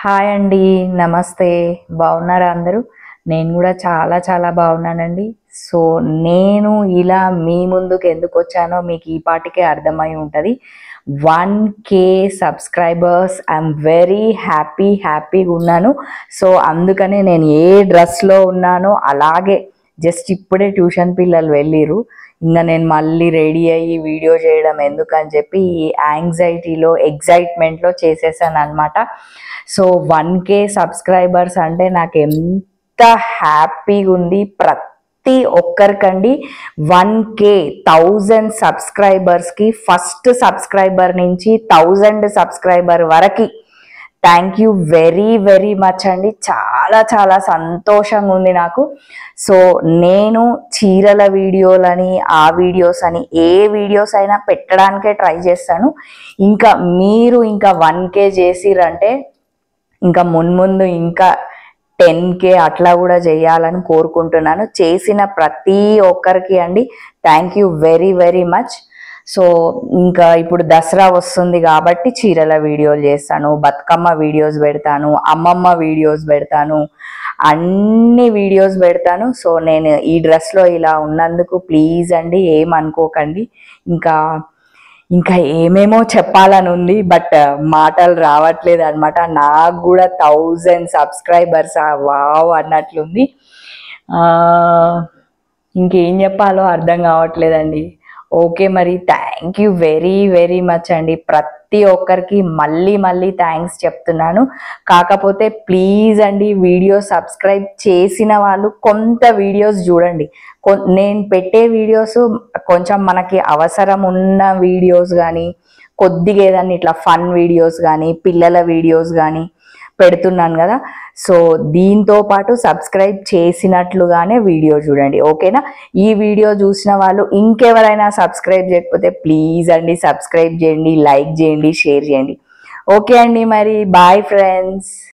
Hi అండి, నమస్తే. బాగున్నారా అందరూ? నేను కూడా చాలా చాలా బాగున్నానండి. సో నేను ఇలా మీ ముందుకు ఎందుకు వచ్చానో మీకు ఈ పాటికే అర్థమై ఉంటుంది. 1K సబ్స్క్రైబర్స్, ఐఎమ్ వెరీ హ్యాపీగా ఉన్నాను. సో అందుకనే నేను ఏ డ్రెస్లో ఉన్నానో అలాగే జస్ట్ ఇప్పుడే ట్యూషన్ పిల్లలు వెళ్ళిరు. ఇంకా నేను మళ్ళీ రెడీ అయ్యి వీడియో చేయడం ఎందుకని చెప్పి ఈ యాంగ్జైటీలో ఎగ్జైట్మెంట్లో చేసేసాను అనమాట. సో 1K సబ్స్క్రైబర్స్ అంటే నాకు ఎంత హ్యాపీగా ఉంది. ప్రతి ఒక్కరికండి 1K 1000 సబ్స్క్రైబర్స్కి, ఫస్ట్ సబ్స్క్రైబర్ నుంచి 1000 సబ్స్క్రైబర్ వరకు థ్యాంక్ యూ వెరీ మచ్ అండి. చాలా చాలా సంతోషంగా ఉంది నాకు. సో నేను చీరల వీడియోలని, ఆ వీడియోస్ అని, ఏ వీడియోస్ అయినా పెట్టడానికే ట్రై చేస్తాను. ఇంకా మీరు ఇంకా 1K చేసిరంటే ఇంకా మున్ముందు ఇంకా 10K అట్లా కూడా చేయాలని కోరుకుంటున్నాను. చేసిన ప్రతి ఒక్కరికి అండి thank you very much. So ఇంకా ఇప్పుడు దసరా వస్తుంది కాబట్టి చీరల వీడియోలు చేస్తాను, బతుకమ్మ వీడియోస్ పెడతాను, అమ్మమ్మ వీడియోస్ పెడతాను, అన్ని వీడియోస్ పెడతాను. సో నేను ఈ డ్రెస్లో ఇలా ఉన్నందుకు ప్లీజ్ అండి ఏమనుకోకండి. ఇంకా ఏమేమో చెప్పాలని ఉంది, బట్ మాటలు రావట్లేదు అనమాట. నాకు కూడా 1000 సబ్స్క్రైబర్స్ వావ్ అన్నట్లుంది. ఇంకేం చెప్పాలో అర్థం కావట్లేదండి. ఓకే, మరి థ్యాంక్ యూ వెరీ మచ్ అండి. ప్రతి ఒక్కరికి మళ్ళీ థ్యాంక్స్ చెప్తున్నాను. కాకపోతే ప్లీజ్ అండి వీడియో సబ్స్క్రైబ్ చేసిన వాళ్ళు కొంత వీడియోస్ చూడండి. నేను పెట్టే వీడియోస్ కొంచెం మనకి అవసరం ఉన్న వీడియోస్ కానీ, కొద్దిగా ఏదన్నా ఇట్లా ఫన్ వీడియోస్ కానీ, పిల్లల వీడియోస్ కానీ పెడుతున్నాను కదా. సో దీంతో పాటు సబ్స్క్రైబ్ చేసినట్లుగానే వీడియో చూడండి, ఓకేనా? ఈ వీడియో చూసిన వాళ్ళు ఇంకెవరైనా సబ్స్క్రైబ్ చేయకపోతే ప్లీజ్ అండి సబ్స్క్రైబ్ చేయండి, లైక్ చేయండి, షేర్ చేయండి. ఓకే అండి, మరి బాయ్ ఫ్రెండ్స్.